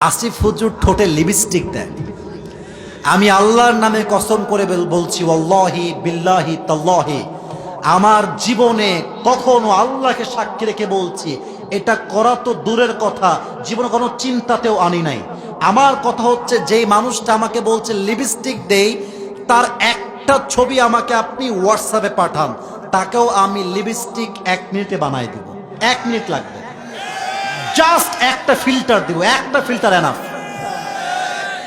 আসিফ হুজুর ঠোঁটে লিপস্টিক দেয়। আমি আল্লাহর নামে কসম করে বলছি, ওয়াল্লাহি বিল্লাহি তাল্লাহি, আমার জীবনে কখনো আল্লাহকে সাক্ষী রেখে বলছি, এটা করা তো দূরের কথা, জীবনে কোনো চিন্তাতেও আনি নাই। আমার কথা হচ্ছে, যেই মানুষটা আমাকে বলছে লিপস্টিক দেই, তার একটা ছবি আমাকে আপনি হোয়াটসঅ্যাপে পাঠান, তাকেও আমি লিপস্টিক 1 মিনিটে বানাই দেব। 1 মিনিট লাগবে, জাস্ট একটা ফিল্টার দিব, একটা ফিল্টার এনাফ।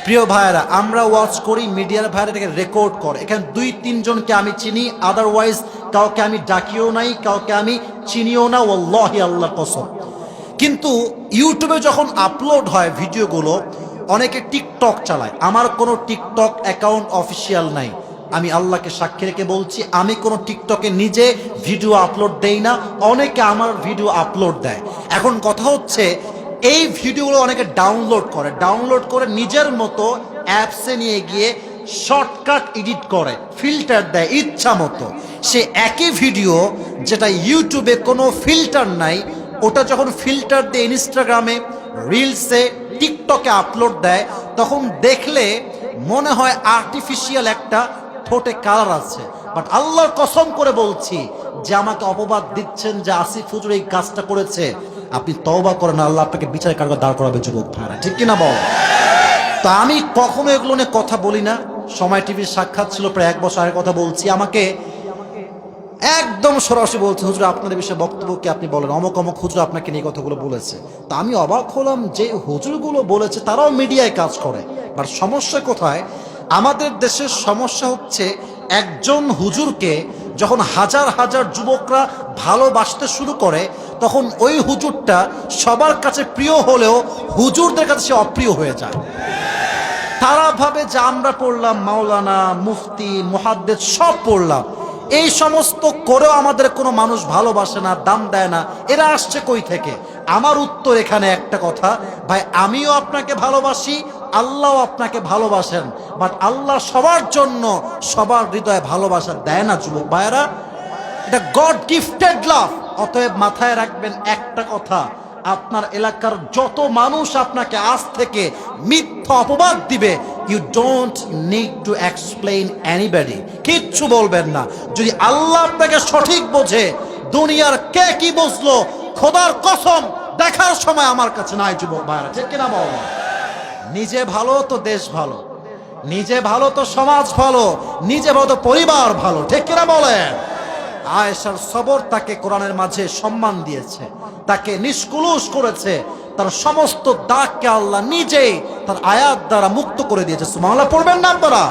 প্রিয় ভাইয়েরা, আমরা ওয়াচ করি, মিডিয়ার ভাইয়েরা এটাকে রেকর্ড করে। এখানে 2-3 জনকে আমি চিনি, আদারওয়াইজ কাউকে আমি ডাকিও নাই, কাউকে আমি চিনিও না, ওয়াল্লাহি আল্লাহর কসম। কিন্তু ইউটিউবে যখন আপলোড হয় ভিডিওগুলো, অনেকে টিকটক চালায়। আমার কোনো টিকটক অ্যাকাউন্ট অফিসিয়াল নাই। আমি আল্লাহকে সাক্ষী রেখে বলছি, আমি কোনো টিকটকে নিজে ভিডিও আপলোড দেই না, অনেকে আমার ভিডিও আপলোড দেয়। এখন কথা হচ্ছে, এই ভিডিওগুলো অনেকে ডাউনলোড করে নিজের মতো অ্যাপসে নিয়ে গিয়ে শর্টকাট এডিট করে, ফিল্টার দেয় ইচ্ছা মতো। সে একই ভিডিও যেটা ইউটিউবে কোনো ফিল্টার নাই, ওটা যখন ফিল্টার দিয়ে ইনস্টাগ্রামে, রিলসে, টিকটকে আপলোড দেয়, তখন দেখলে মনে হয় আর্টিফিশিয়াল একটা ঠোঁটে কালার আছে। বাট আল্লাহর কসম করে বলছি, যে আমাকে অপবাদ দিচ্ছেন যে আসিফ হুজুর এই কাজটা করেছে, আপনি তওবা করেন, আল্লাহ আপনাকে বিচারের কাঠগড়ায় দাঁড় করাবে যুবক ভাইরা, ঠিক কিনা বল? তা আমি কখনো এগুলো নিয়ে কথা বলি না। সময় টিভির সাক্ষাৎ ছিল প্রায় 1 বছর আগের কথা বলছি, আমাকে একদম সরাসরি বলছে, হুজুর আপনাদের বিষয়ে বক্তব্য কি আপনি বলেন, অমুক অমুক হুজুর আপনাকে নিয়ে কথাগুলো বলেছে। তা আমি অবাক হলাম, যে হুজুরগুলো বলেছে তারাও মিডিয়ায় কাজ করে। বাট সমস্যা কোথায়? আমাদের দেশের সমস্যা হচ্ছে, একজন হুজুরকে যখন হাজার হাজার যুবকরা ভালোবাসতে শুরু করে, তখন ওই হুজুরটা সবার কাছে প্রিয় হলেও হুজুরদের কাছে সে অপ্রিয় হয়ে যায়। তারা ভাবে যে আমরা পড়লাম মাওলানা, মুফতি, মুহাদ্দিস সব পড়লাম, এই সমস্ত করেও আমাদের কোনো মানুষ ভালোবাসে না, দাম দেয় না, এরা আসছে কই থেকে? আমার উত্তর এখানে একটা কথা, ভাই আমিও আপনাকে ভালোবাসি, আল্লাহও আপনাকে ভালোবাসেন, বাট আল্লাহ সবার জন্য সবার হৃদয়ে ভালোবাসা দেয় না যুবক ভাইয়েরা, এটা গড গিফটেড লাভ। অতএব মাথায় রাখবেন একটা কথা, আপনার এলাকার যত মানুষ আপনাকে আজ থেকে মিথ্যা অপবাদ দিবে, you don't need to explain anybody, কিচ্ছু বলবেন না। যদি আল্লাহ আপনাকে সঠিক বোঝে, দুনিয়ার কে কি বুঝলো, খোদার কসম দেখার সময় আমার কাছে নাই যুবক ভাইরা, ঠিক কিনা বল? নিজে ভালো তো দেশ ভালো, নিজে ভালো তো সমাজ ভালো, নিজে ভালো তো পরিবার ভালো, ঠিক কিনা বলেন? আয়েশার সবর তাকে কোরআনের মাঝে সম্মান দিয়েছে, তাকে নিষ্কুলুষ করেছে, তার সমস্ত দাগকে আল্লাহ নিজেই তার আয়াত দ্বারা মুক্ত করে দিয়েছে। সুবহানাল্লাহ পড়বেন না আপনারা?